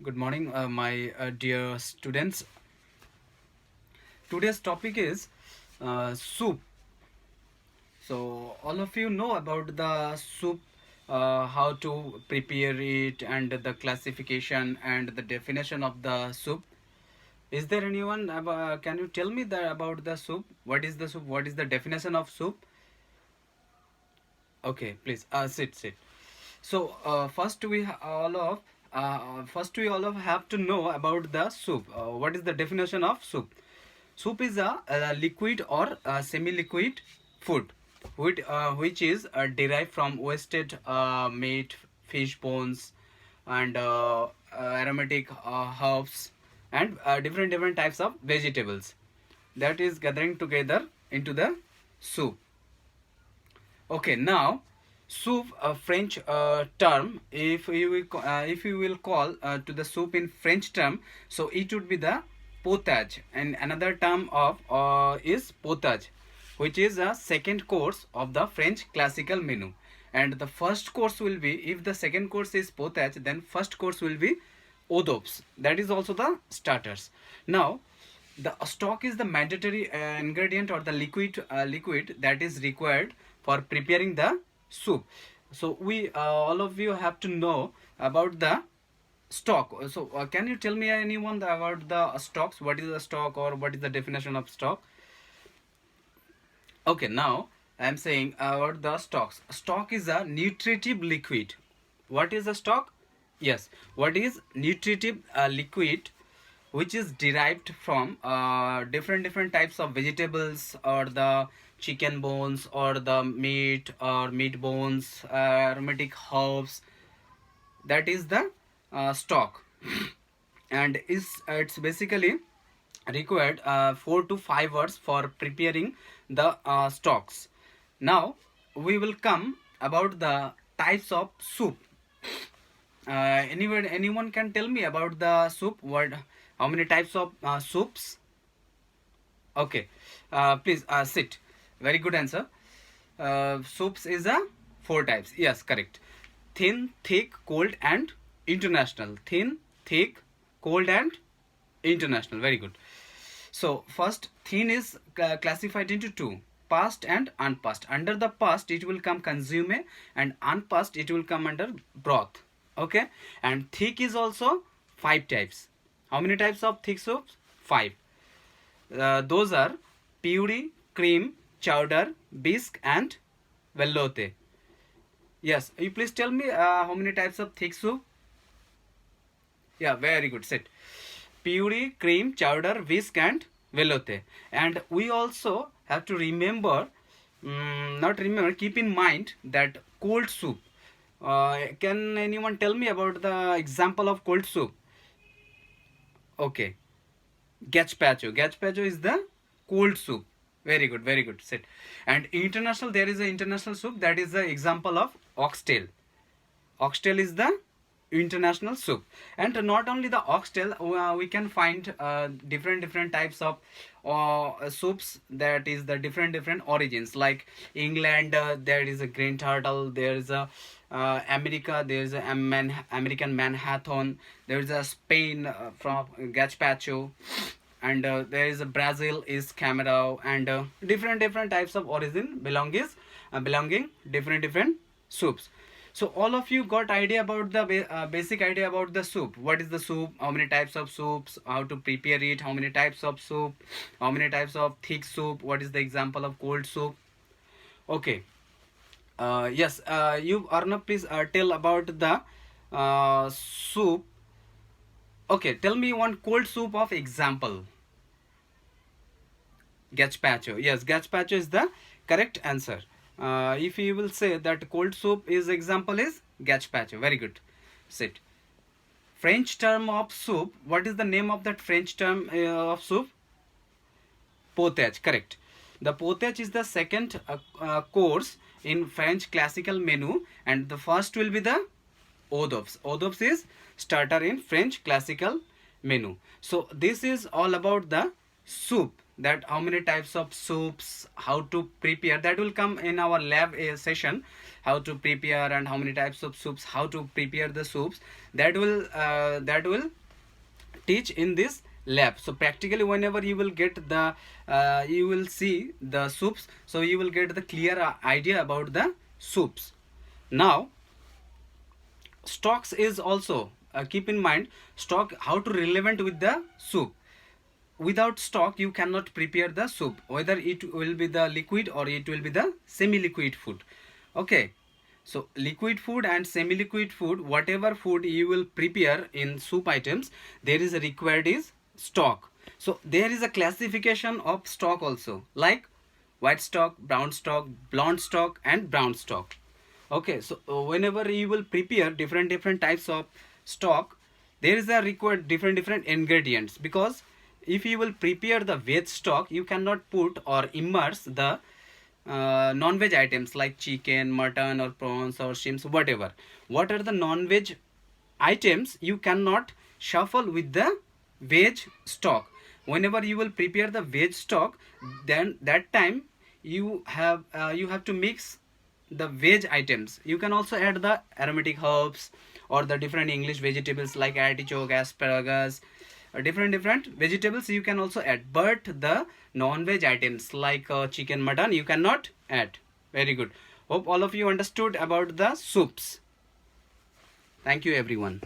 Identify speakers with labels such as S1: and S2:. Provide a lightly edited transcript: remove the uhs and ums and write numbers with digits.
S1: Good morning, my dear students. Today's topic is soup. So, all of you know about the soup, how to prepare it, and the classification and the definition of the soup. Is there anyone? Can you tell me about the soup? What is the soup? What is the definition of soup? Okay, please sit. So first we all of have to know about the soup. What is the definition of soup? Soup is a liquid or semi-liquid food, which is derived from wasted meat, fish bones, and aromatic herbs, and different types of vegetables. That is gathering together into the soup. Okay, now soup, a French term. If you will call to the soup in French term, so it would be the potage, and another term of is potage, which is a second course of the French classical menu. And the first course will be, if the second course is potage, then first course will be hors That is also the starters. Now the stock is the mandatory ingredient or the liquid that is required for preparing the soup. So we all of you have to know about the stock. So can you tell me anyone about the stocks? What is the stock, or what is the definition of stock? Okay, now I am saying about the stocks. Stock is a nutritive liquid. What is a stock? Yes, what is nutritive liquid, which is derived from different types of vegetables, or the chicken bones, or the meat, or meat bones, aromatic herbs. That is the stock, and is it's basically required 4 to 5 hours for preparing the stocks. Now we will come about the types of soup. Anyone can tell me about the soup? What? How many types of soups? Okay, please sit. Very good answer. Soups is a four types. Yes, correct. Thin, thick, cold, and international. Thin, thick, cold, and international. Very good. So first, thin is classified into two: past and unpast. Under the past, it will come consume, and unpast it will come under broth. Okay, and thick is also five types. How many types of thick soups? Five. Those are puree, cream, chowder, bisque, and velouté. Yes, you please tell me how many types of thick soup? Yeah, very good. Sit. Puree, cream, chowder, whisk, and velouté. And we also have to remember, not remember, keep in mind that cold soup. Can anyone tell me about the example of cold soup? Okay, gazpacho. Gazpacho is the cold soup. Very good, very good. Sit. And international, there is an international soup, that is the example of oxtail. Oxtail is the international soup. And not only the oxtail, we can find different types of soups, that is the different origins. Like England, there is a green turtle. There is a America, there is a American Manhattan. There is a Spain from gazpacho, and there is a Brazil is Camarão, and different types of origin belonging different soups. So all of you got idea about the basic idea about the soup. What is the soup? How many types of soups? How to prepare it? How many types of soup? How many types of thick soup? What is the example of cold soup? Okay. Yes. You Arnab, please tell about the soup. Okay. Tell me one cold soup of example. Gazpacho. Yes, gazpacho is the correct answer. If you will say that cold soup is example is gazpacho. Very good. Sit. French term of soup. What is the name of that French term of soup? Potage. Correct. The potage is the second course in French classical menu, and the first will be the hors d'oeuvres. Hors d'oeuvres is starter in French classical menu. So this is all about the soup, that how many types of soups, how to prepare, that will come in our lab session. how to prepare and how many types of soups, how to prepare the soups, that will teach in this lab. So practically whenever you will get the you will see the soups, so you will get the clear idea about the soups. Now stocks is also, keep in mind stock how to relevant with the soup. Without stock you cannot prepare the soup, whether it will be the liquid or it will be the semi liquid food. Okay, so liquid food and semi liquid food, whatever food you will prepare in soup items, there is a required is stock. So there is a classification of stock also, like white stock, brown stock, blonde stock and brown stock. Okay, so whenever you will prepare different types of stock, there is a required different ingredients, because if you will prepare the veg stock, you cannot put or immerse the non-veg items like chicken, mutton or prawns or shrimps, whatever. What are the non-veg items you cannot shuffle with the veg stock. Whenever you will prepare the veg stock, then that time you have to mix the veg items. You can also add the aromatic herbs or the different English vegetables like artichoke, asparagus, different vegetables you can also add, but the non-veg items like chicken, mutton you cannot add. Very good. Hope all of you understood about the soups. Thank you everyone.